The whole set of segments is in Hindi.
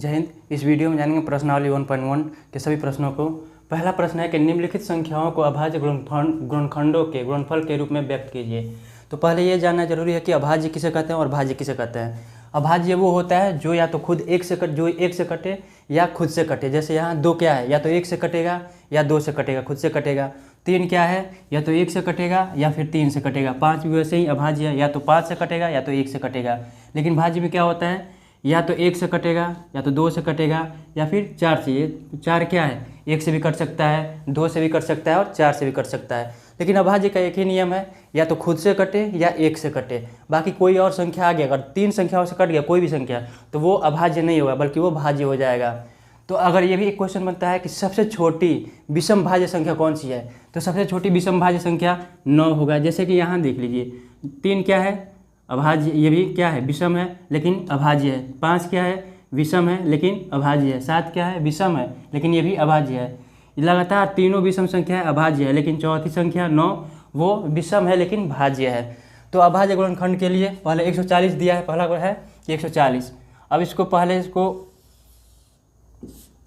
जय हिंद। इस वीडियो में जानेंगे प्रश्नावली 1.1 के सभी प्रश्नों को। पहला प्रश्न है कि निम्नलिखित संख्याओं को अभाज्य गुणनखंडों के गुणनफल के रूप में व्यक्त कीजिए। तो पहले ये जानना जरूरी है कि अभाज्य किसे कहते हैं और भाज्य किसे कहते हैं। अभाज्य वो होता है जो या तो खुद एक से कटे या खुद से कटे। जैसे यहाँ 2 क्या है, या तो 1 से कटेगा या 2 से कटेगा, खुद से कटेगा। 3 क्या है, या तो 1 से कटेगा या फिर 3 से कटेगा। 5 भी वैसे ही अभाज्य है, या तो 5 से कटेगा या तो 1 से कटेगा। लेकिन भाज्य में क्या होता है, या तो 1 से कटेगा या तो 2 से कटेगा या फिर 4 से। ये 4 क्या है, 1 से भी कट सकता है, 2 से भी कट सकता है और 4 से भी कट सकता है। लेकिन अभाज्य का एक ही नियम है, या तो खुद से कटे या 1 से कटे। बाकी कोई और संख्या आ गया, अगर 3 संख्याओं से कट गया कोई भी संख्या, तो वो अभाज्य नहीं होगा बल्कि वो भाज्य हो जाएगा। तो अगर ये भी एक क्वेश्चन बनता है कि सबसे छोटी विषम भाज्य संख्या कौन सी है, तो सबसे छोटी विषम भाज्य संख्या 9 होगा। जैसे कि यहाँ देख लीजिए, 3 क्या है, अभाज्य, ये भी क्या है, विषम है लेकिन अभाज्य है। 5 क्या है, विषम है लेकिन अभाज्य है। 7 क्या है, विषम है लेकिन ये भी अभाज्य है। लगातार तीनों विषम संख्या अभाज्य है, लेकिन चौथी संख्या 9 वो विषम है लेकिन भाज्य है। तो अभाज्य गुणनखंड के लिए पहले 140 दिया है, पहला है कि 140। अब इसको पहले इसको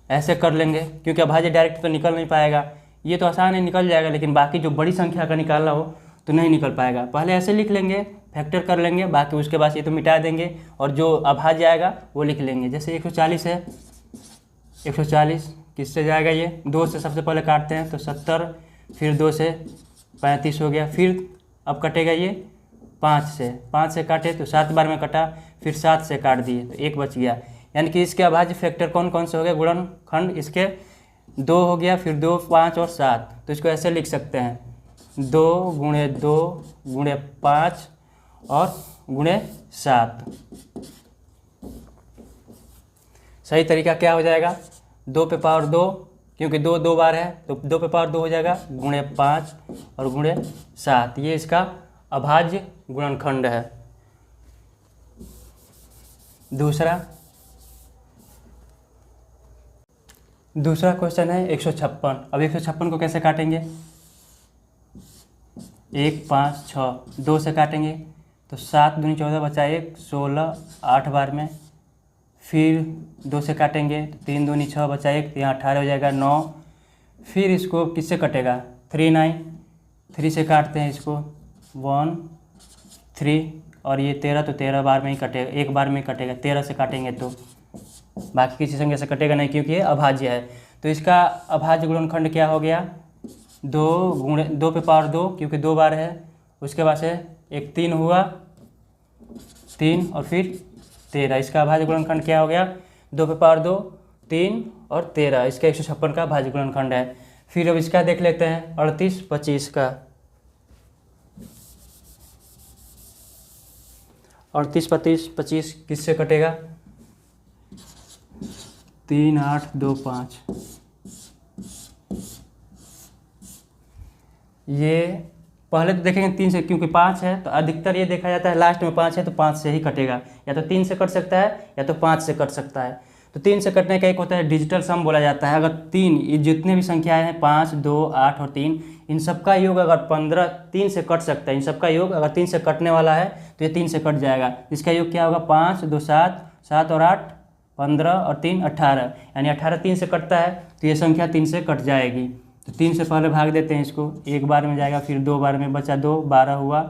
ऐसे कर लेंगे, क्योंकि अभाज्य डायरेक्ट तो निकल नहीं पाएगा। ये तो आसान है, निकल जाएगा, लेकिन बाकी जो बड़ी संख्या का निकालना हो तो नहीं निकल पाएगा। पहले ऐसे लिख लेंगे, फैक्टर कर लेंगे, बाकी उसके बाद ये तो मिटा देंगे और जो अभाज्य आएगा वो लिख लेंगे। जैसे 140 है, 140 किससे जाएगा, ये 2 से सबसे पहले काटते हैं तो 70, फिर 2 से 35 हो गया। फिर अब कटेगा ये 5 से काटे तो 7 बार में कटा, फिर 7 से काट दिए तो 1 बच गया। यानी कि इसके अभाज्य फैक्टर कौन कौन से हो गए, गुणनखंड इसके 2 हो गया, फिर 2, 5 और 7। तो इसको ऐसे लिख सकते हैं, 2 गुणे 2 गुणे 5 और गुणे 7। सही तरीका क्या हो जाएगा, 2 पे पावर 2, क्योंकि 2 2 बार है तो 2 पे पावर 2 हो जाएगा, गुणे 5 और गुणे 7। ये इसका अभाज्य गुणनखंड है। दूसरा क्वेश्चन है 156। अब 156 को कैसे काटेंगे, 1, 5, 6, 2 से काटेंगे तो 7 दूनी 14 बचा 1, 16, 8 बार में। फिर 2 से काटेंगे तो 3 दूनी 6 बचा 1, तो यहाँ 18 हो जाएगा, 9। फिर इसको किससे कटेगा, 3, 9, 3 से काटते हैं इसको, 1, 3 और ये 13, तो 13 बार में ही कटेगा, एक बार में ही कटेगा। 13 से काटेंगे तो बाकी किसी संख्या से कटेगा नहीं, क्योंकि ये अभाज्य है। तो इसका अभाज्य गुणनखंड क्या हो गया, 2 पे पावर 2, क्योंकि 2 बार है। उसके बाद से एक 3 हुआ, 3 और फिर 13। इसका अभाज्य गुणनखंड क्या हो गया, 2 पे पावर 2, 3 और 13। इसका 156 का अभाज्य गुणनखंड है। फिर अब इसका देख लेते हैं 38, 25 का। 38, 25 किससे कटेगा, 3, 8, 2, 5। ये पहले तो देखेंगे 3 से, क्योंकि 5 है तो अधिकतर ये देखा जाता है लास्ट में 5 है तो 5 से ही कटेगा। या तो 3 से कट सकता है या तो 5 से कट सकता है। तो 3 से कटने का एक होता है डिजिटल सम बोला जाता है। अगर 3, ये जितने भी संख्याएं हैं 5, 2, 8 और 3, इन सबका योग अगर 15, 3 से कट सकता है। इन सबका योग अगर 3 से कटने वाला है तो ये 3 से कट जाएगा। इसका योग क्या होगा, 5, 2, 7, 7 और 8, 15 और 3, 18। यानी 18 3 से कटता है तो ये संख्या 3 से कट जाएगी। तो 3 से पहले भाग देते हैं इसको, 1 बार में जाएगा, फिर 2 बार में बचा 2, 12 हुआ,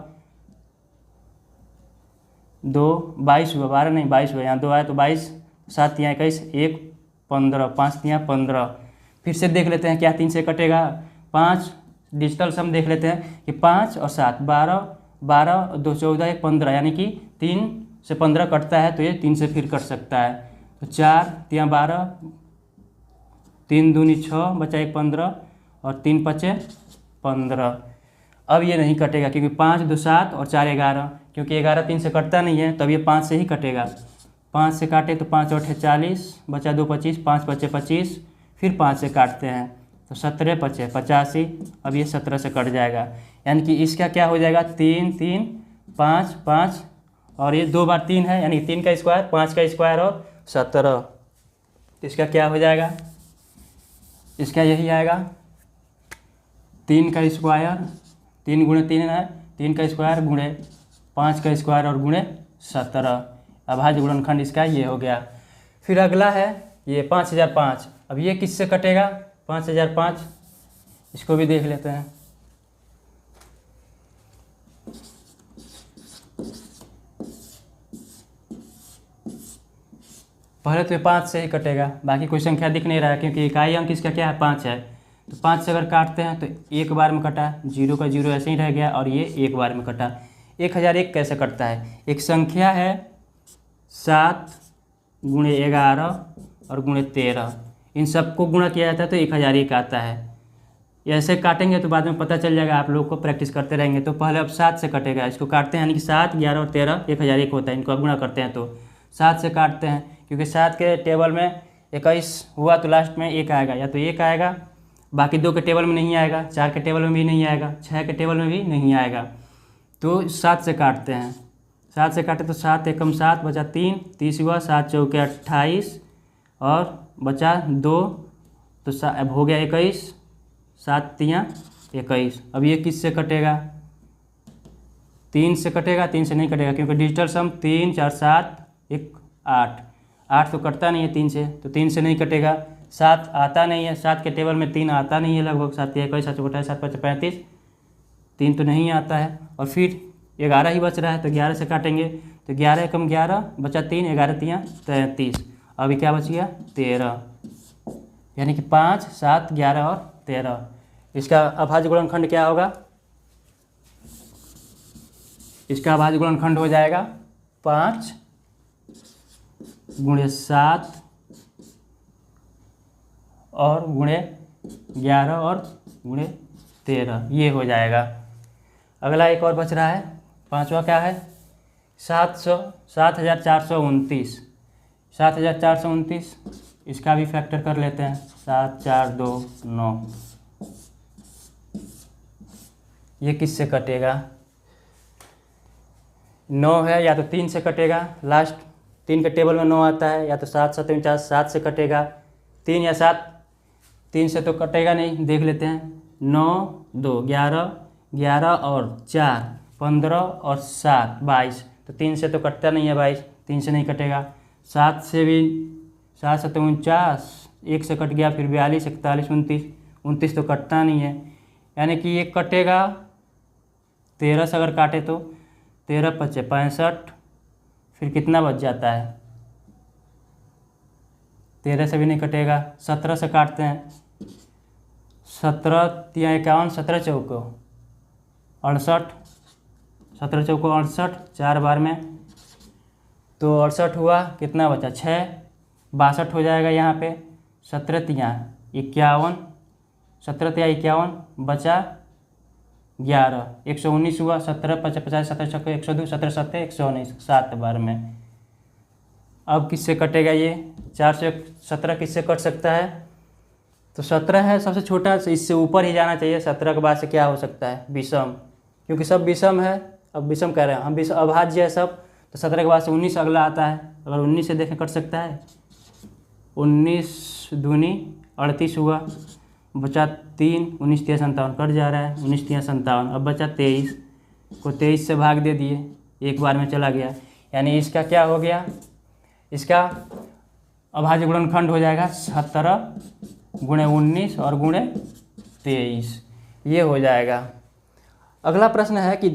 2, 22 हुआ, 12 नहीं 22 हुआ, यहाँ 2 आया तो 22, 7 यहाँ 21, 1, 15, 5 यहाँ 15। फिर से देख लेते हैं क्या 3 से कटेगा, 5 डिजिटल सम देख लेते हैं कि 5 और 7, 12, 12, 2, 14, 1, 15। यानी कि 3 से 15 कटता है तो ये 3 से फिर कट सकता है। तो 4 यहाँ 12, 3 दूनी 6 बचा 1, 15 और 3 पचे 15। अब ये नहीं कटेगा, क्योंकि 5, 2, 7 और 4, 11, क्योंकि 11 3 से कटता नहीं है, तब ये 5 से ही कटेगा। 5 से काटे तो 5 8 40, बचा 2, 25, 5 पचे 25, फिर 5 से काटते हैं तो 17 पचे 85। अब ये 17 से कट जाएगा। यानी कि इसका क्या हो जाएगा, 3, 3, 5, 5 और ये 2 बार 3 है, यानी 3 का स्क्वायर, 5 का स्क्वायर और 17। इसका क्या हो जाएगा, इसका यही आएगा, 3 का स्क्वायर, 3 गुणे 3 है, 3 का स्क्वायर गुणे 5 का स्क्वायर और गुणे 17। अभाज्य गुणनखंड इसका ये हो गया। फिर अगला है ये 5005। अब ये किससे कटेगा? 5005, इसको भी देख लेते हैं। पहले तो ये 5 से ही कटेगा, बाकी कोई संख्या दिख नहीं रहा है क्योंकि इकाई अंक इसका क्या है? 5 है। तो 5 से अगर काटते हैं तो एक बार में कटा, 0 का 0 ऐसे ही रह गया, और ये एक बार में कटा। 1001 कैसे कटता है? एक संख्या है 7 गुणे 11 और गुणे 13, इन सबको गुणा किया जाता है तो 1001 आता है। ऐसे काटेंगे तो बाद में पता चल जाएगा, आप लोग को प्रैक्टिस करते रहेंगे। तो पहले अब 7 से कटेगा, इसको काटते हैं, यानी कि 7, 11 और 13 1001 होता है। इनको अब गुणा करते हैं तो 7 से काटते हैं, क्योंकि 7 के टेबल में 21 हुआ तो लास्ट में 1 आएगा, या तो 1 आएगा, बाकी 2 के टेबल में नहीं आएगा, 4 के टेबल में भी नहीं आएगा, 6 के टेबल में भी नहीं आएगा। तो 7 से काटते हैं, 7 से काटे तो 7 एकम 7 बचा 3, 30 हुआ, 7 चौके 28 और बचा 2, तो अब हो गया 21, 7 तियाँ 21। अब ये किससे कटेगा? 3 से कटेगा? 3 से नहीं कटेगा, क्योंकि डिजिटल सम 3 4 7 1 8, 8 तो कटता नहीं है 3 से, तो 3 से नहीं कटेगा। 7 आता नहीं है, 7 के टेबल में 3 आता नहीं है लगभग, 7 21 7 28 7 5 35, 3 तो नहीं आता है। और फिर 11 ही बच रहा है, तो 11 से काटेंगे तो 11 एकम 11 बचा 3, 11 तियाँ 33, अभी क्या बच गया? 13, यानी कि 5 7 11 और 13। इसका अभाज्य गुणनखंड क्या होगा? इसका अभाज्य गुणनखंड हो जाएगा 5 गुणे 7 और गुणे 11 और गुणे 13, ये हो जाएगा। अगला एक और बच रहा है, 5वां क्या है? 7429, 7429, इसका भी फैक्टर कर लेते हैं। 7 4 2 9, ये किससे कटेगा? 9 है, या तो 3 से कटेगा, लास्ट 3 के टेबल में 9 आता है, या तो 7 7 49 7 से कटेगा, 3 या 7, 3 से तो कटेगा नहीं, देख लेते हैं। 9 2 11, 11 और 4 15 और 7 22, तो 3 से तो कटता नहीं है 22, 3 से नहीं कटेगा। 7 से भी 7 7 49, 1 से कट गया, फिर 42 41 29, 29 तो कटता नहीं है, यानी कि ये कटेगा 13 से अगर काटे तो 13 5 65, फिर कितना बच जाता है? 13 से भी नहीं कटेगा। 17 से काटते हैं, 17 तियाँ 51, 17 चौको 68, 17 चौको 68, 4 बार में तो 68 हुआ, कितना बचा? 6, 62 हो जाएगा यहाँ पे। 17 तियाँ 51, 17 तियाँ 51 बचा 11, 119 हुआ। 17 50 50 17 चौके 102, 17 7 119, 7 बार में। अब किससे कटेगा ये? 4 से 17 किससे कट सकता है? तो 17 है सबसे छोटा, इससे ऊपर ही जाना चाहिए। 17 के बाद से क्या हो सकता है? विषम, क्योंकि सब विषम है। अब विषम कह रहे हैं हम, विषम अभाज्य है सब, तो 17 के बाद से 19 अगला आता है। अगर 19 से देखें कट सकता है, 19 दूनी 38 हुआ, बचा 3, 19 3 57 कट जा रहा है, 19 3 57। अब बचा 23 को 23 से भाग दे दिए, एक बार में चला गया, यानी इसका क्या हो गया? इसका अभाज्य गुणनखंड हो जाएगा 17 गुणे 19 और गुणे 23, ये हो जाएगा। अगला प्रश्न है कि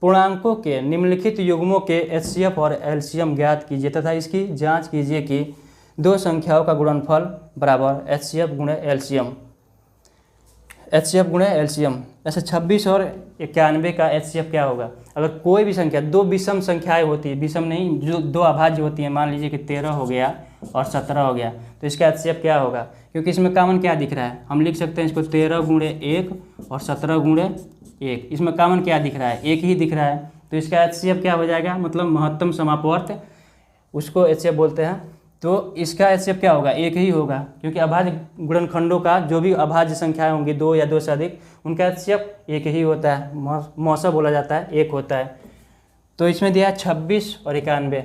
पूर्णांकों के निम्नलिखित युग्मों के एचसीएफ और एलसीएम ज्ञात कीजिए तथा इसकी जांच कीजिए कि दो संख्याओं का गुणनफल बराबर एचसीएफ गुणे एलसीएम। एचसीएफ गुणे एलसीएम, ऐसे 26 और 91 का एचसीएफ क्या होगा? अगर कोई भी संख्या, दो विषम संख्याएं होती है, विषम नहीं, जो दो अभाज्य होती हैं, मान लीजिए कि 13 हो गया और 17 हो गया, तो इसका एचसीएफ क्या होगा? क्योंकि इसमें कॉमन क्या दिख रहा है, हम लिख सकते हैं इसको 13 गुणे 1 और 17 गुणे 1, इसमें कॉमन क्या दिख रहा है? एक ही दिख रहा है, तो इसका एचसीएफ क्या हो जाएगा? मतलब महत्तम समापवर्त, उसको एचसीएफ बोलते हैं। तो इसका एचसीएफ क्या होगा? एक ही होगा, क्योंकि अभाज्य गुणनखंडों का जो भी अभाज्य संख्याएं होंगी, 2 या 2 से अधिक, उनका एचसीएफ एक ही होता है, मौसा बोला जाता है, एक होता है। तो इसमें दिया 26 और 91।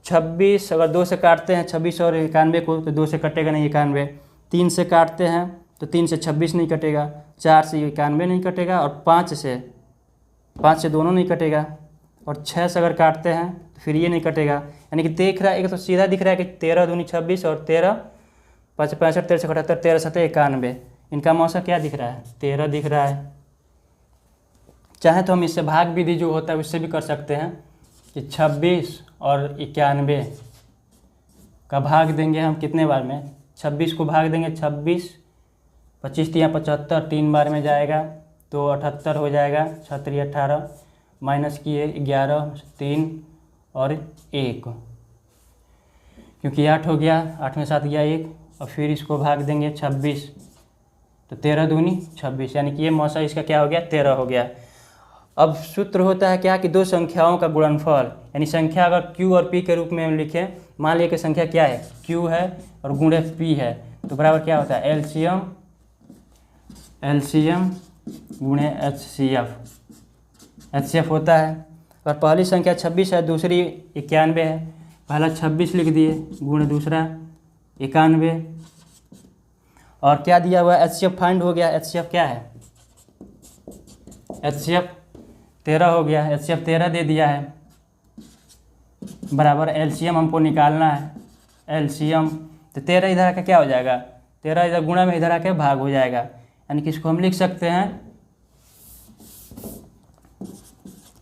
26 अगर 2 से काटते हैं 26 और 91 को, तो 2 से कटेगा नहीं 91। 3 से काटते हैं तो 3 से 26 नहीं कटेगा, 4 से 91 नहीं कटेगा, और 5 से दोनों नहीं कटेगा। और 6 से अगर काटते हैं तो फिर ये नहीं कटेगा, यानी कि देख रहा है, एक तो सीधा दिख रहा है कि 13 दूनी 26 और 13 5 65 13 78 13 7 91, इनका मौसा क्या दिख रहा है 13 दिख रहा है। चाहे तो हम इससे भाग विधि जो होता है उससे भी कर सकते हैं कि 26 और 91 का भाग देंगे हम कितने बार में, 26 को भाग देंगे 26, 25 या 75 3 बार में जाएगा तो 78 हो जाएगा, 6 3 18 माइनस किए 11 3 और 1, क्योंकि 8 हो गया, 8 में 7 गया 1, और फिर इसको भाग देंगे 26 तो 13 दूनी 26, यानी कि ये मौसा इसका क्या हो गया 13 हो गया। अब सूत्र होता है क्या कि दो संख्याओं का गुणनफल, यानी संख्या अगर q और p के रूप में हम लिखें, मान लिया कि संख्या क्या है q है और गुणे p है, तो बराबर क्या होता है एलसीएम गुणे एचसीएफ होता है। और पहली संख्या 26 है, दूसरी 91 है, पहला 26 लिख दिए गुणे दूसरा 91, और क्या दिया हुआ एचसीएफ फाइंड हो गया, एचसीएफ क्या है एचसीएफ 13 हो गया, एचसीएफ 13 दे दिया है, बराबर एलसीएम हमको निकालना है, एलसीएम तो 13 इधर आके क्या हो जाएगा 13 इधर गुणा में इधर आके भाग हो जाएगा, यानी कि इसको हम लिख सकते हैं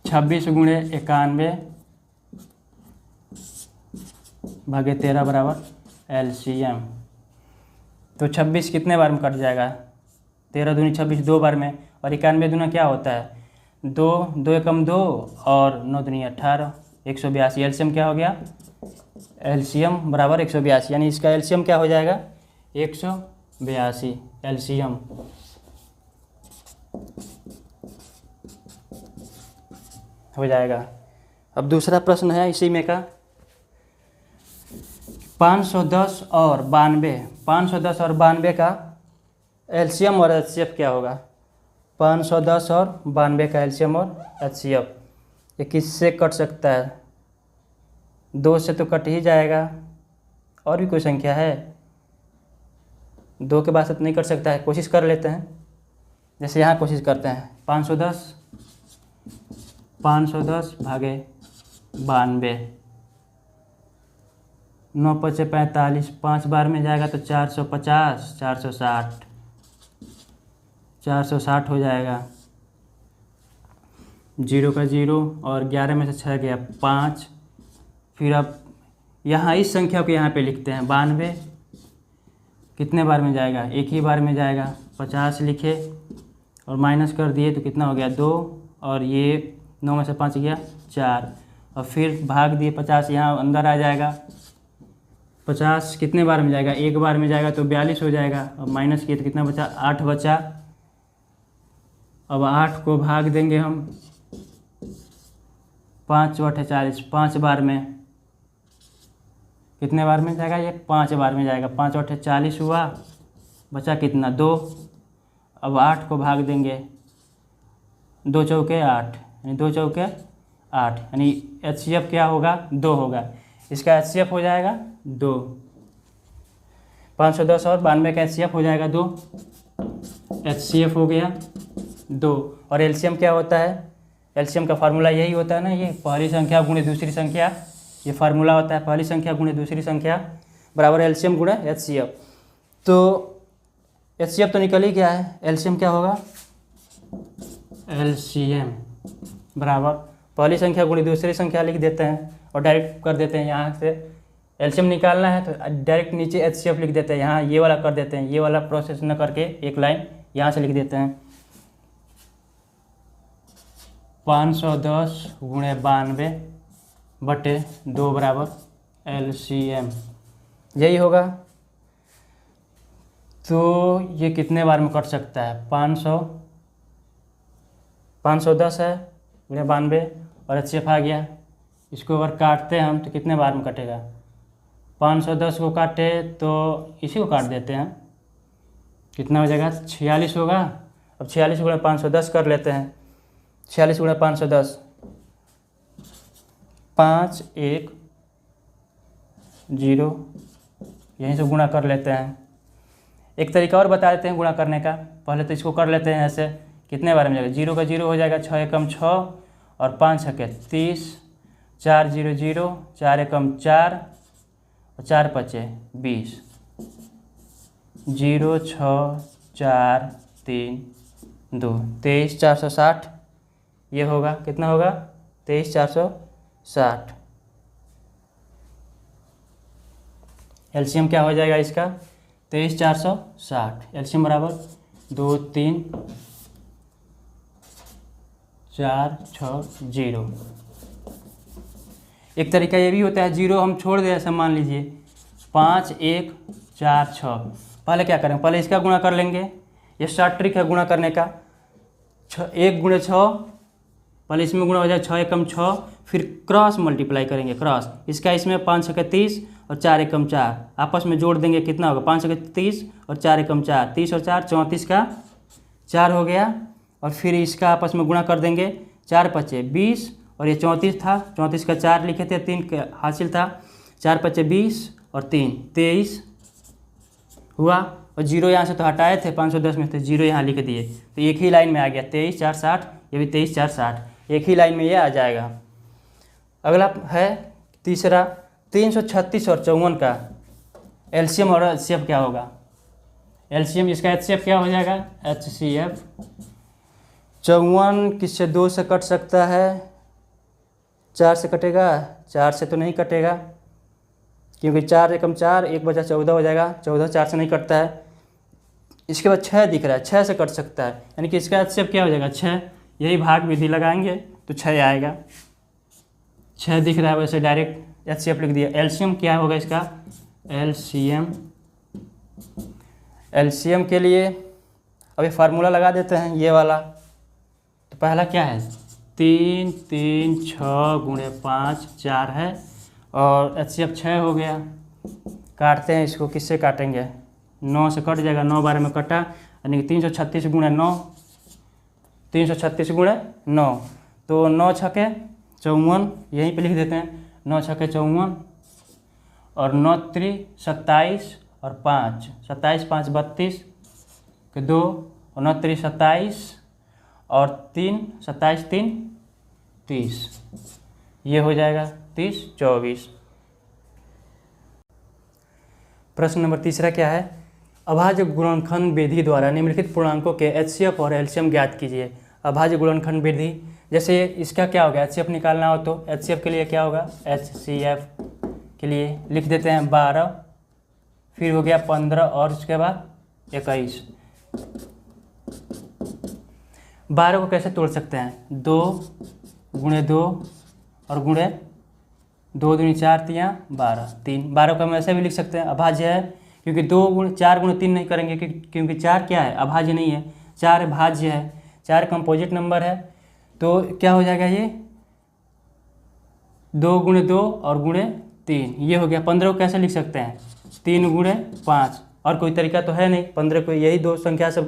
26 गुणे 91 भागे 13 बराबर एलसीएम। तो 26 कितने बार में कट जाएगा 13 दूनी 26 2 बार में, और 91 दूना क्या होता है 2 2 एकम 2 और 9 दूनी 18 182, एलसीएम क्या हो गया एलसीएम बराबर 182, यानी इसका एलसीएम क्या हो जाएगा 182 एलसीएम। हो जाएगा। अब दूसरा प्रश्न है इसी में का 510 और 92, 510 और 92 का एलसीएम और एचसीएफ क्या होगा, 510 और 92 का एलसीएम और एचसीएफ ये किससे कट सकता है, 2 से तो कट ही जाएगा, और भी कोई संख्या है 2 के बाद से तो नहीं कट सकता है, कोशिश कर लेते हैं, जैसे यहाँ कोशिश करते हैं 510 भागे 92, 9 5 45 5 बार में जाएगा तो 450 460 हो जाएगा, 0 का 0 और 11 में से 6 गया 5। फिर अब यहाँ इस संख्या को यहाँ पे लिखते हैं 92 कितने बार में जाएगा, एक ही बार में जाएगा, 50 लिखे और माइनस कर दिए तो कितना हो गया 2, और ये 9 में से 5 गया 4, और फिर भाग दिए 50 यहाँ अंदर आ जाएगा, 50 कितने बार में जाएगा, एक बार में जाएगा तो 42 हो जाएगा, और माइनस किए तो कितना बचा 8 बचा। अब 8 को भाग देंगे हम 5 8 40, 5 बार में कितने बार में जाएगा, ये 5 बार में जाएगा, 5 8 40 हुआ, बचा कितना 2। अब 8 को भाग देंगे 2 चौके 8, यानी 2 चौके 8, यानी एचसीएफ क्या होगा 2 होगा, इसका एचसीएफ हो जाएगा 2, 510 और 92 का एचसीएफ हो जाएगा 2, एचसीएफ हो गया 2। और एलसीएम क्या होता है, एलसीएम का फार्मूला यही होता है ना, ये पहली संख्या गुणे दूसरी संख्या, ये फार्मूला होता है पहली संख्या गुणे दूसरी संख्या बराबर एलसीएम गुणे एचसीएफ। तो एचसीएफ तो निकल ही गया है, एलसीएम क्या होगा एलसीएम बराबर पहली संख्या गुणे दूसरी संख्या लिख देते हैं और डायरेक्ट कर देते हैं, यहाँ से एलसीएम निकालना है तो डायरेक्ट नीचे एचसीएफ लिख देते हैं, यहाँ ये वाला कर देते हैं, ये वाला प्रोसेस न करके एक लाइन यहाँ से लिख देते हैं 510 गुणे 92 बटे 2 बराबर एलसीएम, यही होगा। तो ये कितने बार में कट सकता है 510 है गुणे 92 और एचसीएफ आ गया, इसको अगर काटते हैं हम तो कितने बार में कटेगा, 510 को काटे तो इसी को काट देते हैं, कितना हो जाएगा 46 होगा। अब 46 गुणे 510 कर लेते हैं, 46 गुणे 510 5 1 0, यहीं से गुणा कर लेते हैं। एक तरीका और बता देते हैं गुणा करने का, पहले तो इसको कर लेते हैं ऐसे, कितने बार में जाएगा 0 का 0 हो जाएगा, 6 एकम 6 और 5 छक्के 30, 4 0 0, 4 एकम 4 और 4 पचे 20, 0 6 4 3 2, 23 460। ये होगा कितना होगा 23 460। एलसीएम क्या हो जाएगा इसका 23 460। एलसीएम बराबर 2 3 4 6 0। एक तरीका ये भी होता है, जीरो हम छोड़ दें, ऐसा मान लीजिए 5 1 4 6। पहले क्या करेंगे, पहले इसका गुणा कर लेंगे। ये शॉर्ट ट्रिक है गुणा करने का। 1 गुणे 6, पहले इसमें गुणा हो जाए 6 एकम 6, फिर क्रॉस मल्टीप्लाई करेंगे क्रॉस। इसका इसमें 5 छक्के 30 और 4 एकम 4 आपस में जोड़ देंगे, कितना होगा 5 छक्के 30 और 4 एकम 4, 30 और 4 34 का 4 हो गया। और फिर इसका आपस में गुणा कर देंगे, 4 पचे 20 और ये 34 था, 34 का 4 लिखे थे, 3 का हासिल था, 4 पचे 20 और 3 23 हुआ। और जीरो यहाँ से तो हटाए थे 510 में, तो जीरो यहाँ लिख दिए, तो एक ही लाइन में आ गया 23 460। ये भी 23 460 एक ही लाइन में ये आ जाएगा। अगला है तीसरा 336 और 54 का एलसीएम और एचसीएफ क्या होगा। एलसीएम इसका एचसीएफ क्या हो जाएगा एचसीएफ। 54 किससे 2 से कट सकता है, 4 से कटेगा, 4 से तो नहीं कटेगा क्योंकि 4 एकम 4, 1 बचा 14 हो जाएगा, 14 4 से नहीं कटता है। इसके बाद 6 दिख रहा है, 6 से कट सकता है, यानी कि इसका एचसीएफ क्या हो जाएगा 6। यही भाग विधि लगाएंगे तो 6 आएगा। 6 दिख रहा है वैसे डायरेक्ट एचसीएफ लिख दिया। एलसीएम क्या होगा इसका एलसीएम के लिए अभी फार्मूला लगा देते हैं ये वाला। तो पहला क्या है 3 3 6 गुणे 5 4 है और एचसीएफ 6 हो गया। काटते हैं इसको, किससे काटेंगे 9 से कट जाएगा, 9 12 में कटा, यानी कि 336 गुणे 9, 336 गुणे 9, तो 9 छक्के 54 यहीं पे लिख देते हैं, 9 छक्के 54 और 9 3 27 और 5 27 5 32 के 2 और 9 3 27 और 3 27 3 30, ये हो जाएगा 30 24। प्रश्न नंबर तीसरा क्या है, अभाज्य गुणनखंड विधि द्वारा निम्नलिखित पूर्णांकों के एचसीएफ और एलसीएम ज्ञात कीजिए। अभाज्य गुणनखंड विधि, जैसे इसका क्या होगा एचसीएफ निकालना हो तो एचसीएफ के लिए क्या होगा एचसीएफ के लिए लिख देते हैं 12, फिर हो गया 15 और उसके बाद 21। 12 को कैसे तोड़ सकते हैं 2 गुणे 2 और गुणे 2 दूनी 4 3 12, 3। 12 को हम ऐसे भी लिख सकते हैं अभाज्य है, क्योंकि 2 गुणे 4 गुणे 3 नहीं करेंगे क्योंकि 4 क्या है अभाज्य नहीं है, 4 भाज्य है, 4 कंपोजिट नंबर है। तो क्या हो जाएगा ये 2 गुणे 2 और गुणे 3, ये हो गया। 15 को कैसे लिख सकते हैं 3 गुणे 5, और कोई तरीका तो है नहीं, 15 को यही दो संख्या से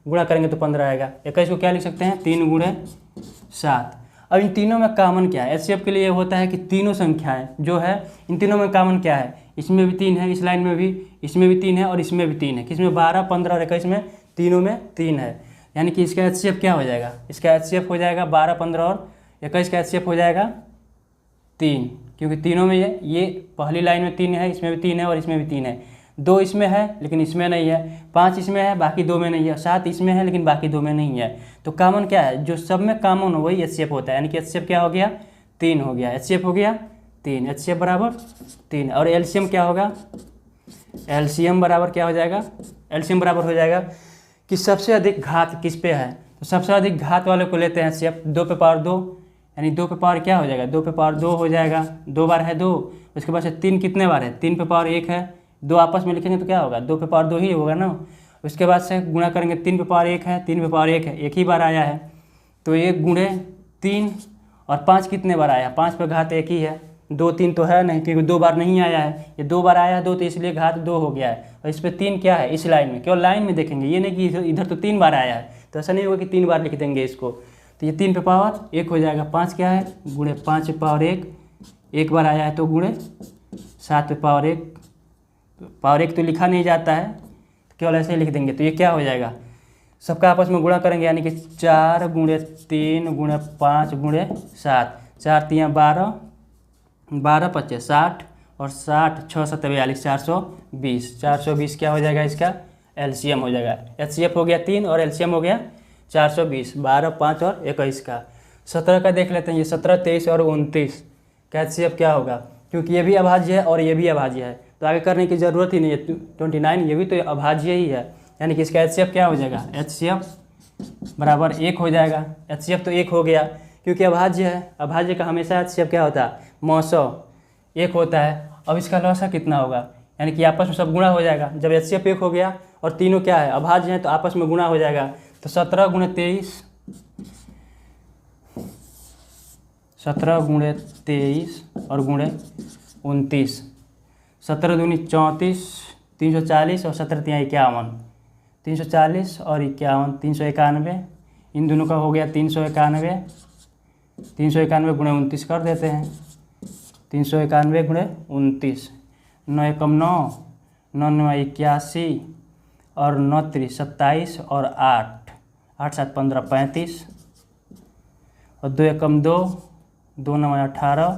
गुणा करेंगे तो 15 आएगा। 21 को क्या लिख सकते हैं 3 गुणे 7। अब इन तीनों में कॉमन क्या है एचसीएफ के लिए होता है कि तीनों संख्याएं जो है इन तीनों में कॉमन क्या है, इसमें भी 3 है, इस लाइन में भी, इसमें भी 3 है और इसमें भी 3 है, किसमें 12 15 और 21 में तीनों में 3 है, यानी कि इसका एचसीएफ क्या हो जाएगा, इसका एचसीएफ हो जाएगा 12 15 और 21 का एचसीएफ हो जाएगा 3, क्योंकि तीनों में ये पहली लाइन में 3 है, इसमें भी 3 है और इसमें भी 3 है। 2 इसमें है लेकिन इसमें नहीं है, 5 इसमें है बाकी 2 में नहीं है, 7 इसमें है लेकिन बाकी 2 में नहीं है। तो कॉमन क्या है जो सब में कॉमन हो वही एचसीएफ होता है, यानी कि एचसीएफ क्या हो गया 3 हो गया, एचसीएफ हो गया 3, एचसीएफ बराबर 3। और एलसीएम क्या होगा एलसीएम बराबर क्या हो जाएगा, एलसीएम बराबर हो जाएगा कि सबसे अधिक घात किस पे है, तो सबसे अधिक घात वाले को लेते हैं एचसीएफ 2 पे पावर 2, यानी 2 पे पावर क्या हो जाएगा 2 पे पावर 2 हो जाएगा, 2 बार है 2, उसके बाद से 3 कितने बार है 3 पे पावर 1 है, 2 आपस में लिखेंगे तो क्या होगा 2 पे पावर 2 ही होगा ना। उसके बाद से गुणा करेंगे 3 पे पावर 1 है, 3 पे पावर 1 है, एक ही बार आया है, तो 1 गुणे 3 और 5 कितने बार आया 5 पे घात 1 ही है, 2 3 तो है नहीं क्योंकि 2 बार नहीं आया है, ये 2 बार आया है 2 तो इसलिए घात 2 हो गया है। और इस पर 3 क्या है इस लाइन में, केवल लाइन में देखेंगे, ये नहीं कि इधर तो 3 बार आया है, तो ऐसा नहीं होगा कि 3 बार लिख देंगे इसको। तो ये 3 पे पावर 1 हो जाएगा, 5 क्या है गुणे 5 पे पावर 1, 1 बार आया है तो गुणे 7 पे पावर 1, पावर 1 तो लिखा नहीं जाता है, केवल ऐसे ही लिख देंगे। तो ये क्या हो जाएगा सबका आपस में गुणा करेंगे, यानी कि 4 गुणे 3 गुणे 5 गुणे 7, 4 3 12, 12 5 60 और 60 6 7 42, 420। 420 क्या हो जाएगा इसका एलसीएम हो जाएगा। एचसीएफ हो गया 3 और एलसीएम हो गया 420, 12 5 और 21 का। 17 का देख लेते हैं, ये 17 23 और 29 का एचसीएफ क्या होगा, क्योंकि ये भी अभाज्य है और ये भी अभाज्य है, तो आगे करने की ज़रूरत ही नहीं है। 29 ये भी तो अभाज्य ही है, यानी कि इसका एचसीएफ क्या हो जाएगा, एचसीएफ बराबर 1 हो जाएगा। एचसीएफ तो 1 हो गया क्योंकि अभाज्य है, अभाज्य का हमेशा एचसीएफ क्या होता है, मौसौ 1 होता है। अब इसका लौसा कितना होगा, यानी कि आपस में सब गुणा हो जाएगा। जब एचसीएफ 1 हो गया और तीनों क्या है अभाज्य हैं, तो आपस में गुणा हो जाएगा। तो 17 गुणे 23, 17 गुणे 23 और गुणे 29, 17 दूनी 34, 340 और 17 तिया 51, 340 और 51, 391, इन दोनों का हो गया 391, 391 गुणे 29 कर देते हैं, 391 गुणे 29, 9 एकम 9, 9 9 81 और 9 3 27 और 8 8 7 15 35 और 2 एकम 2, 2 9 18,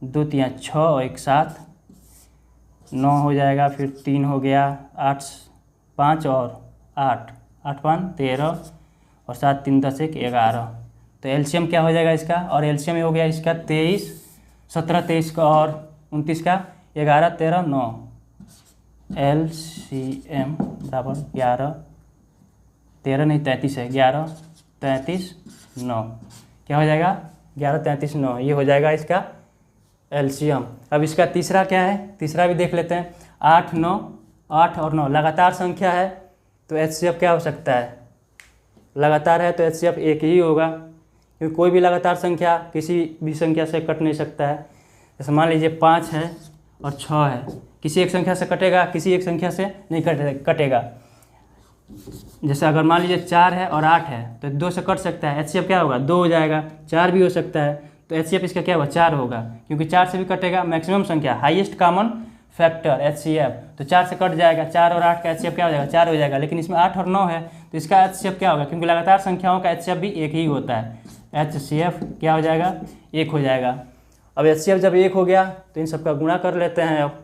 2 3 6 और 1 7, 9 हो जाएगा, फिर 3 हो गया, 8 5 और 8 8 5 13 और 7 3 10 1 11। तो एलसीएम क्या हो जाएगा इसका, और एलसीएम हो गया इसका 23, 17 23 का और 29 का 11 13 9, एलसीएम बराबर 11 13 नहीं 33 है, 11 33 9, क्या हो जाएगा 11 33 9, ये हो जाएगा इसका एलसीएम। अब इसका तीसरा क्या है, तीसरा भी देख लेते हैं। 8 9, 8 और 9 लगातार संख्या है, तो एचसीएफ क्या हो सकता है, लगातार है तो एचसीएफ 1 ही होगा, क्योंकि कोई भी लगातार संख्या किसी भी संख्या से कट नहीं सकता है। जैसे मान लीजिए 5 है और 6 है, किसी एक संख्या से कटेगा, किसी एक संख्या से नहीं कटेगा। जैसे अगर मान लीजिए 4 है और 8 है तो 2 से कट सकता है, एचसीएफ क्या होगा 2 हो जाएगा। 4 भी हो सकता है, तो एचसीएफ इसका क्या होगा 4 होगा, क्योंकि 4 से भी कटेगा। मैक्सिमम संख्या हाईएस्ट कॉमन फैक्टर एचसीएफ, तो 4 से कट जाएगा, 4 और 8 का एचसीएफ क्या हो जाएगा 4 हो जाएगा। लेकिन इसमें 8 और 9 है तो इसका एचसीएफ क्या होगा, क्योंकि लगातार संख्याओं का एचसीएफ भी 1 ही होता है, एचसीएफ क्या हो जाएगा 1 हो जाएगा। अब एचसीएफ जब 1 हो गया तो इन सबका गुणा कर लेते हैं। अब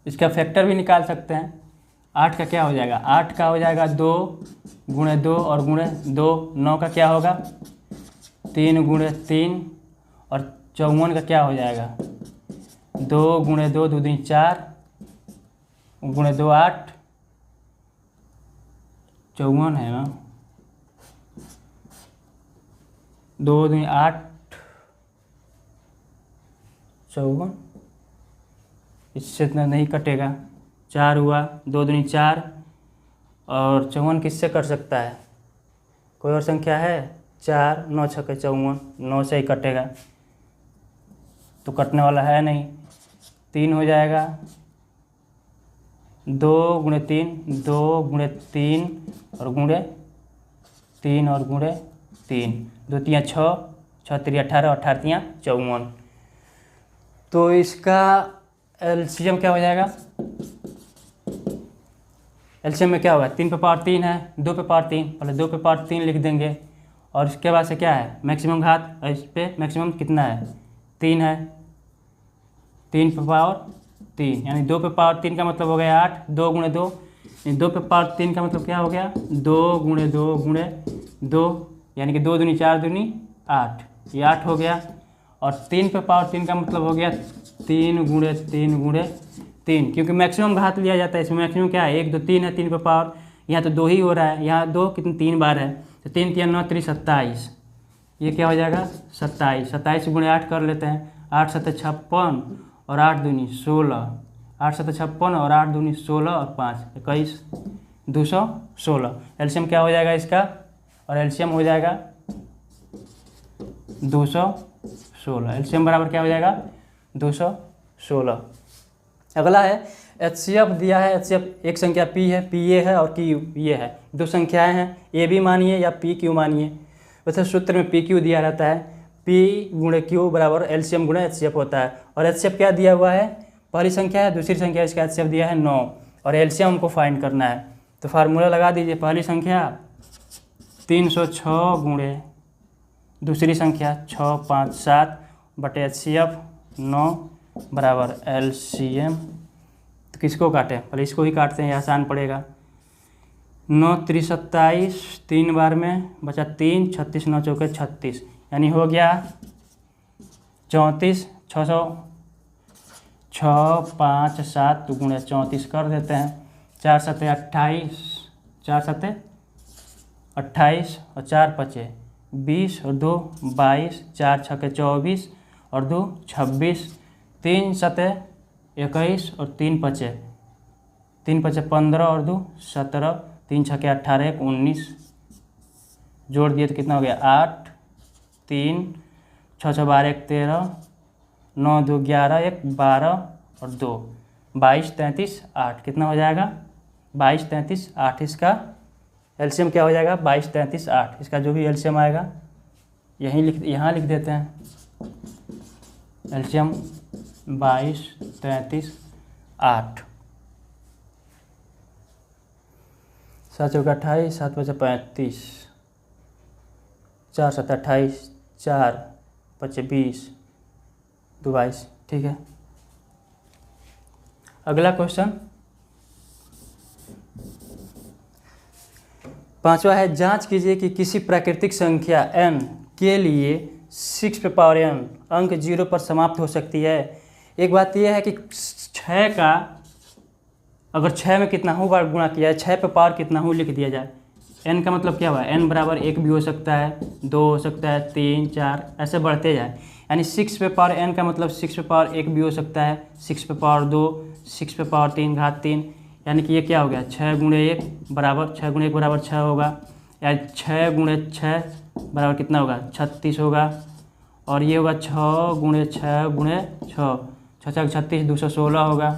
इसका फैक्टर भी निकाल सकते हैं। 8 का क्या हो जाएगा, 8 का हो जाएगा 2 गुणे 2 और गुणे 2, 9 का क्या होगा 3 गुणे 3 और 54 का क्या हो जाएगा 2 गुणे 2 2 दूनी 4 गुणे 2 8, 54 है ना, 2 दूनी 8 54, इससे इतना नहीं कटेगा। 4 हुआ, 2 दूनी 4 और 54 किससे कट सकता है, कोई और संख्या है 4 9 6 54, 9 से ही कटेगा, तो कटने वाला है नहीं। 3 हो जाएगा, 2 गुणे 3 2 गुणे 3 और गुणे 3 और गुणे 3, 2 3 6 6 3 18 18 3 54। तो इसका एलसीएम क्या हो जाएगा, एलसीएम में क्या होगा 3 पे पावर 3 है, 2 पे पावर 3, पहले 2 पे पावर 3 लिख देंगे और इसके बाद से क्या है मैक्सिमम घात, और इस पे मैक्सिमम कितना है 3 है, 3 पे पावर 3 यानी 2 पे पावर 3 का मतलब हो गया 8, 2 गुणे 2, 2 पे पावर 3 का मतलब क्या हो गया 2 गुणे 2 गुणे 2, यानी कि 2 दूनी 4 दूनी 8, ये 8 हो गया। और 3 पे पावर 3 का मतलब हो गया 3 गुणे 3 गुणे 3, क्योंकि मैक्सिमम घात लिया जाता है, इसमें मैक्सिमम क्या है 1 2 3 है, 3 पे पावर, यहाँ तो 2 ही हो रहा है, यहाँ 2 कितनी 3 बार है, तो 3 3 9 3 27, ये क्या हो जाएगा 27, 27 गुणे 8 कर लेते हैं, 8 7 56 और 8 दूनी 16, 8 7 56 और 8 दूनी 16 और 5 21, 216। एलसीएम क्या हो जाएगा इसका, और एलसीएम हो जाएगा 216, एलसीएम बराबर क्या हो जाएगा 216। अगला है एचसीएफ दिया है, एचसीएफ एक संख्या पी है, पी ए है और क्यू ये है, दो संख्याएं हैं, ए भी मानिए या पी क्यू मानिए। वैसे सूत्र में पी क्यू दिया रहता है, पी गुणे क्यू बराबर एलसीएम गुणे एचसीएफ होता है। और एचसीएफ क्या दिया हुआ है, पहली संख्या है, दूसरी संख्या इसका एचसीएफ दिया है 9, और एलसीएम हमको फाइंड करना है। तो फार्मूला लगा दीजिए। पहली संख्या 306 गुणे दूसरी संख्या 6 5 7 बटे HCF 9 बराबर LCM। तो किसको काटें? पहले इसको ही काटते हैं, ये आसान पड़ेगा। 9 3 27, 3 बार में बचा 3, 36 9 चौके 36, यानी हो गया 34। 6 5 7 गुणे 34 कर देते हैं। 4 7 28, 4 7 28 और 4 5 20 और 2 22, 4 6 24 और 2 26, 3 7 21 और 3 5 15 और 2 17, 3 6 18 1 19, जोड़ दिए तो कितना हो गया 8, 3 6 6 12 1 13, 9 2 11 1 12 और 2 22 33 8, कितना हो जाएगा 22 33 8। इसका एलसीएम क्या हो जाएगा 22 33 8। इसका जो भी एलसीएम आएगा यहाँ लिख देते हैं। एलसीएम 22 33 8। 7 चौके 28, 7 5 35, 4 7 28, 4 5 20, 2 22। ठीक है, अगला क्वेश्चन 5वां है, जांच कीजिए कि किसी प्राकृतिक संख्या n के लिए 6 पे पावर n अंक 0 पर समाप्त हो सकती है। एक बात यह है कि 6 का अगर 6 में कितना हो बार गुणा किया है, 6 पे पावर कितना हो लिख दिया जाए। n का मतलब क्या हुआ, n बराबर 1 भी हो सकता है, 2 हो सकता है, 3 4 ऐसे बढ़ते जाए। यानी 6 पे पावर n का मतलब 6 पे पावर 1 भी हो सकता है, 6 पे पावर 2, 6 पे पावर 3 घात 3। यानी कि ये क्या हो गया 6 गुणे 1 बराबर 6 गुणे 1 बराबर 6 होगा, या 6 गुणे 6 बराबर कितना होगा 36 होगा। और ये होगा 6 गुणे 6 गुणे 6, 6 6 36, 216 होगा,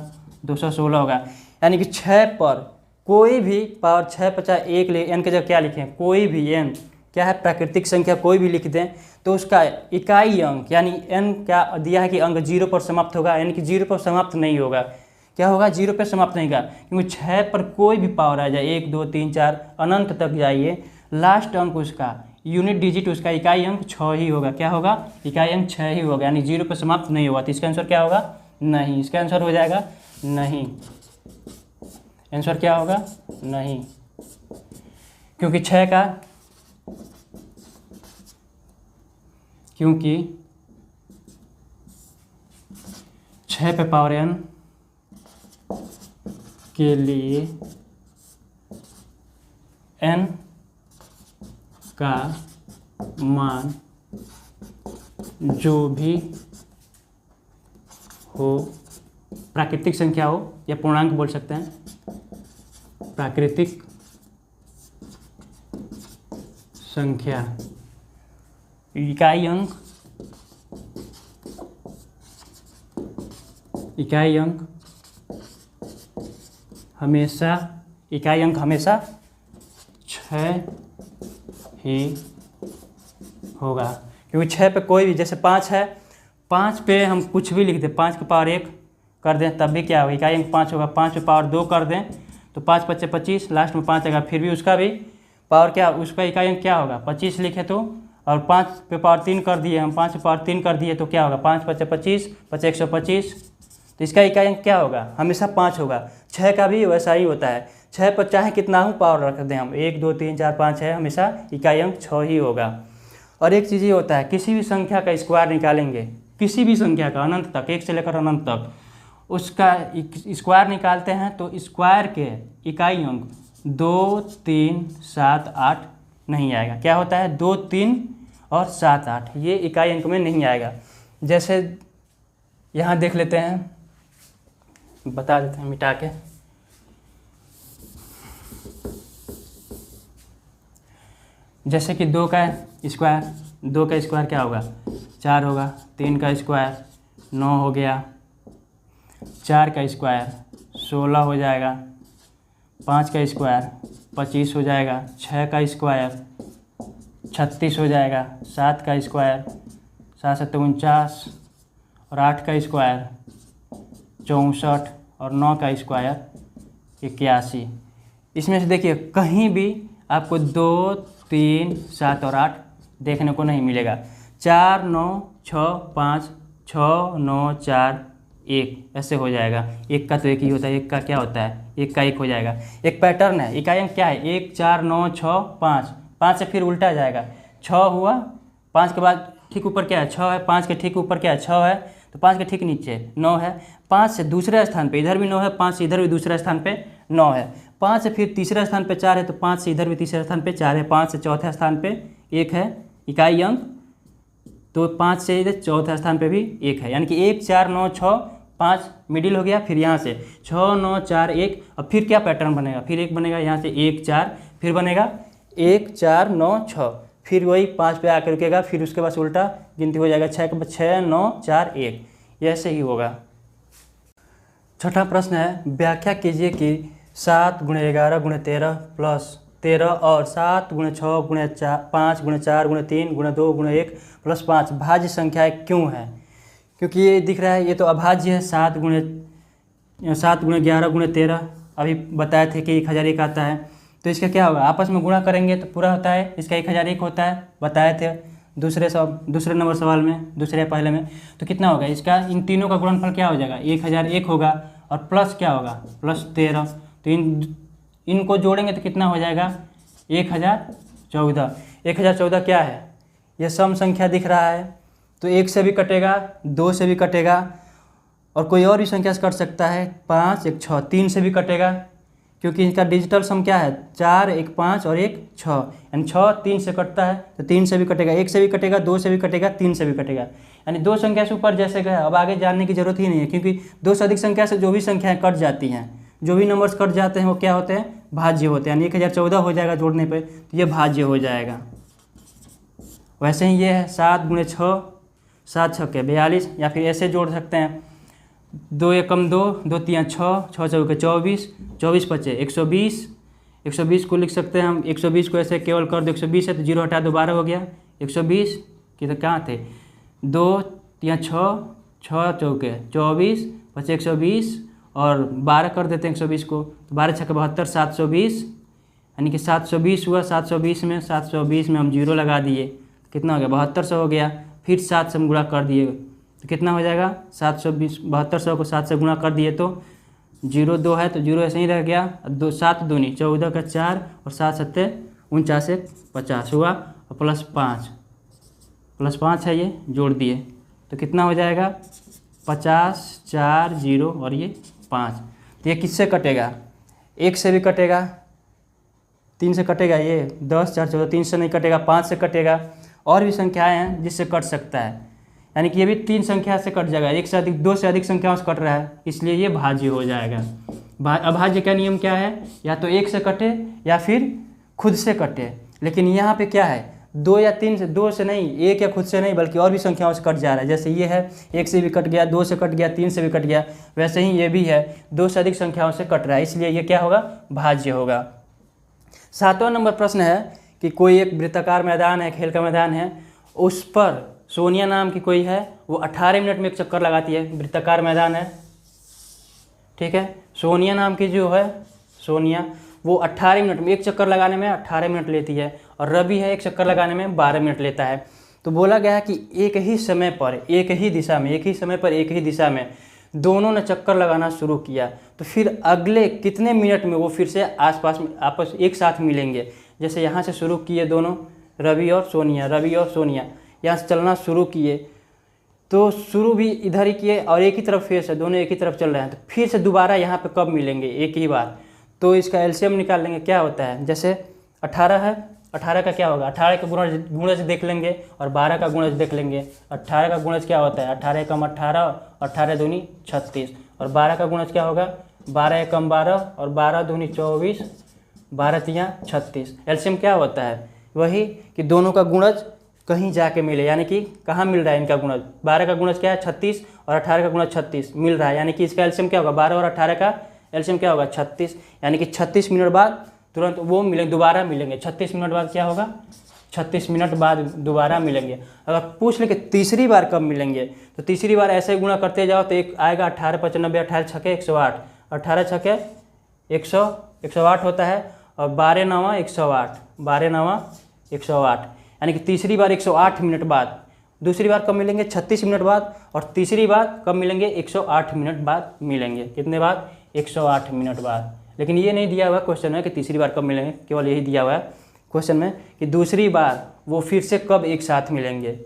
216 होगा। यानी कि 6 पर कोई भी पावर 6 50 1 ले n की जगह क्या लिखें, कोई भी n क्या है प्राकृतिक संख्या कोई भी लिख दें तो उसका इकाई अंक यानी n क्या दिया है कि अंक 0 पर समाप्त होगा, यानी कि 0 पर समाप्त नहीं होगा। क्या होगा 0 पर समाप्त नहीं होगा, क्योंकि 6 पर कोई भी पावर आ जाए 1 2 3 4 अनंत तक जाइए, लास्ट अंक उसका यूनिट डिजिट उसका इकाई अंक 6 ही होगा। क्या होगा इकाई अंक 6 ही होगा, यानी 0 पर समाप्त नहीं होगा। तो इसका आंसर क्या होगा नहीं। इसका आंसर हो जाएगा नहीं। आंसर क्या होगा नहीं, क्योंकि 6 का क्योंकि 6 पे पावर n के लिए n का मान जो भी हो, प्राकृतिक संख्या हो या पूर्णांक बोल सकते हैं, प्राकृतिक संख्या इकाई अंक हमेशा 6 ही होगा। क्योंकि 6 पे कोई भी, जैसे 5 है, 5 पे हम कुछ भी लिख दें, 5 की पावर 1 कर दें तब भी क्या होगा इकाई अंक 5 होगा। 5 पे पावर 2 कर दें तो 5 5 25, लास्ट में 5 आएगा, फिर भी उसका भी पावर क्या, उसका इकाई अंक क्या होगा 25 लिखे तो। और 5 पे पावर 3 कर दिए हम, 5 पे पावर 3 कर दिए तो क्या होगा 5 5 25, 5 125। तो इसका इकाई अंक क्या होगा हमेशा 5 होगा। 6 का भी वैसा ही होता है, 6 पर चाहे कितना हो पावर रख दें हम, 1 2 3 4 5 है, हमेशा इकाई अंक 6 ही होगा। और एक चीज़ ये होता है, किसी भी संख्या का स्क्वायर निकालेंगे, किसी भी संख्या का अनंत तक, 1 से लेकर अनंत तक, उसका स्क्वायर निकालते हैं तो स्क्वायर के इकाई अंक 2 3 7 8 नहीं आएगा। क्या होता है 2 3 और 7 8, ये इकाई अंक में नहीं आएगा। जैसे यहाँ देख लेते हैं, बता देते हैं मिटा के। जैसे कि 2 का स्क्वायर क्या होगा 4 होगा, 3 का स्क्वायर 9 हो गया, 4 का स्क्वायर 16 हो जाएगा, 5 का स्क्वायर 25 हो जाएगा, 6 का स्क्वायर 36 हो जाएगा, 7 का स्क्वायर 7 7 49 और 8 का स्क्वायर 64 और 9 का स्क्वायर 81। इसमें से देखिए कहीं भी आपको 2, 3, 7 और 8 देखने को नहीं मिलेगा। 4, 9, 6, 5, 6, 9, 4, 1 ऐसे हो जाएगा। एक का तो एक ही होता है, एक का क्या होता है, एक का एक हो जाएगा। एक पैटर्न है, इकाई अंक क्या है, 1, 4, 9, 6, 5, 5 से फिर उल्टा जाएगा, 6 हुआ, 5 के बाद ठीक ऊपर क्या है, 6 है, 5 के ठीक ऊपर क्या है, 6 है, तो 5 के ठीक नीचे 9 है, 5 से दूसरे स्थान पे इधर भी 9 है, 5 से इधर भी दूसरे स्थान पे 9 है, 5 से फिर तीसरे स्थान पे 4 है, तो 5 से इधर भी तीसरे स्थान पे 4 है, 5 से चौथे स्थान पे 1 है इकाई अंक, तो 5 से इधर चौथे स्थान पे भी 1 है, यानी कि 1, 4, 9, 6, 5 मिडिल हो गया। फिर यहाँ से 6, 9, 4, 1, अब फिर क्या पैटर्न बनेगा, फिर 1 बनेगा, यहाँ से 1, 4, फिर बनेगा 1, 4, 9, 6, फिर वही 5 पे आकर रुकेगा, फिर उसके बाद उल्टा गिनती हो जाएगा, 6, 9, 4, 1, ये ऐसे ही होगा। छठा प्रश्न है, व्याख्या कीजिए कि 7 × 11 × 13 प्लस 13 और 7 × 6 × 5 × 4 × 3 × 2 × 1 प्लस 5 भाज्य संख्याएं क्यों है। क्योंकि ये दिख रहा है ये तो अभाज्य है, 7 × 11 × 13 अभी बताए थे कि 1001 आता है, तो इसका क्या होगा, आपस में गुणा करेंगे तो पूरा होता है, इसका 1001 होता है, बताए थे दूसरे नंबर सवाल में, दूसरे पहले में। तो कितना होगा इसका, इन तीनों का गुणनफल क्या हो जाएगा, 1001 होगा, और प्लस क्या होगा, प्लस 13, तो इनको जोड़ेंगे तो कितना हो जाएगा, 1014। 1014 क्या है, यह सम संख्या दिख रहा है, तो 1 से भी कटेगा, 2 से भी कटेगा, और कोई और भी संख्या से कट सकता है, 5, 1, 6, 3 से भी कटेगा, क्योंकि इनका डिजिटल सम क्या है, 4, 1, 5 और 1, 6, यानी 6 3 से कटता है, तो 3 से भी कटेगा, 1 से भी कटेगा, 2 से भी कटेगा, 3 से भी कटेगा, यानी 2 संख्या से ऊपर जैसे गया, अब आगे जानने की जरूरत ही नहीं है, क्योंकि 2 से अधिक संख्या से जो भी संख्याएं कट जाती हैं, जो भी नंबर्स कट जाते हैं वो क्या होते हैं, भाज्य होते हैं, यानी 1014 हो जाएगा जोड़ने पर, तो ये भाज्य हो जाएगा। वैसे ही ये है 7 × 6, 7 छक्के 42, या फिर ऐसे जोड़ सकते हैं, 2 एकम 2, 2 तियाँ 6, 6 चौके 24, 24 पचे 120, 120 को लिख सकते हैं हम, 120 को ऐसे केवल कर दो, 120 है तो 0 हटा दो, 12 हो गया, 120 की तो कहाँ थे, 2 तियाँ 6, 6 चौके 24 पचे 120, और 12 कर देते हैं 120 को, तो 12 छक्के 72, 720, यानी कि 720 हुआ, 720 में हम 0 लगा दिए, कितना हो गया, 7200 हो गया, फिर 7 से हम गुणा कर दिए तो कितना हो जाएगा, 720, 7200 को 7 से गुणा कर दिए तो 0 2 है, तो 0 ऐसे ही रह गया, 7 दूनी 14 का 4, और 7 सत्ते 49 1 50 हुआ, और प्लस 5 है, ये जोड़ दिए तो कितना हो जाएगा, 50, 4, 0 और ये 5। तो ये किससे कटेगा, 1 से भी कटेगा, 3 से कटेगा, ये 10, 4, 14, 3 से नहीं कटेगा, 5 से कटेगा, और भी संख्याएं हैं जिससे कट सकता है, यानी कि ये भी 3 संख्या से कट जाएगा, 1 से अधिक 2 से अधिक संख्याओं से कट रहा है, इसलिए ये भाज्य हो जाएगा। अभाज्य का नियम क्या है, या तो 1 से कटे या फिर खुद से कटे, लेकिन यहाँ पे क्या है, 2 या 3 से, 2 से नहीं, 1 या खुद से नहीं बल्कि और भी संख्याओं से कट जा रहा है, जैसे ये है 1 से भी कट गया, 2 से कट गया, 3 से भी कट गया, वैसे ही ये भी है 2 से अधिक संख्याओं से कट रहा है, इसलिए ये क्या होगा, भाज्य होगा। 7वां नंबर प्रश्न है कि कोई एक वृत्ताकार मैदान है, खेल का मैदान है, उस पर सोनिया नाम की कोई है, वो 18 मिनट में एक चक्कर लगाती है, वृत्ताकार मैदान है, ठीक है, सोनिया नाम की जो है सोनिया, वो 18 मिनट में एक चक्कर लगाने में 18 मिनट लेती है, और रवि है एक चक्कर लगाने में 12 मिनट लेता है। तो बोला गया है कि एक ही समय पर एक ही दिशा में दोनों ने चक्कर लगाना शुरू किया, तो फिर अगले कितने मिनट में वो फिर से आपस एक साथ मिलेंगे। जैसे यहाँ से शुरू किए दोनों, रवि और सोनिया यहाँ से चलना शुरू किए, तो शुरू भी इधर ही किए और एक ही तरफ फेस है, दोनों एक ही तरफ चल रहे हैं, तो फिर से दोबारा यहाँ पे कब मिलेंगे, एक ही बार। तो इसका एलसीएम निकाल लेंगे, क्या होता है, जैसे 18 है, 18 का क्या होगा, 18 का गुणज देख लेंगे और 12 का गुणज देख लेंगे। 18 का गुणज क्या होता है, 18 एकम 18, 18 दूनी 36, और 12 का गुणज क्या होगा, 12 एकम 12 और 12 दूनी 24, 12 तियाँ 36। एलसीएम क्या होता है, वही कि दोनों का गुणज कहीं जाके मिले, यानी कि कहाँ मिल रहा है इनका गुणज, 12 का गुणज क्या है 36 और 18 का गुणज 36 मिल रहा है, यानी कि इसका एलसीएम क्या होगा, 12 और 18 का एलसीएम क्या होगा 36, यानी कि 36 मिनट बाद तुरंत वो मिलेंगे, दोबारा मिलेंगे। 36 मिनट बाद क्या होगा, 36 मिनट बाद दोबारा मिलेंगे। अगर पूछ ले कि तीसरी बार कब मिलेंगे, तो तीसरी बार ऐसे ही गुणा करते जाओ तो एक आएगा 18 95, 18 छके 108, 18 छके 108 होता है, और 12 नवा 108, 12 नवा 108, यानी कि तीसरी बार 108 मिनट बाद, दूसरी बार कब मिलेंगे 36 मिनट बाद, और तीसरी बार कब मिलेंगे 108 मिनट बाद मिलेंगे। कितने बाद? 108 मिनट बाद। लेकिन ये नहीं दिया हुआ क्वेश्चन में कि तीसरी बार कब मिलेंगे, केवल यही दिया हुआ है क्वेश्चन में कि दूसरी बार वो फिर से कब एक साथ मिलेंगे।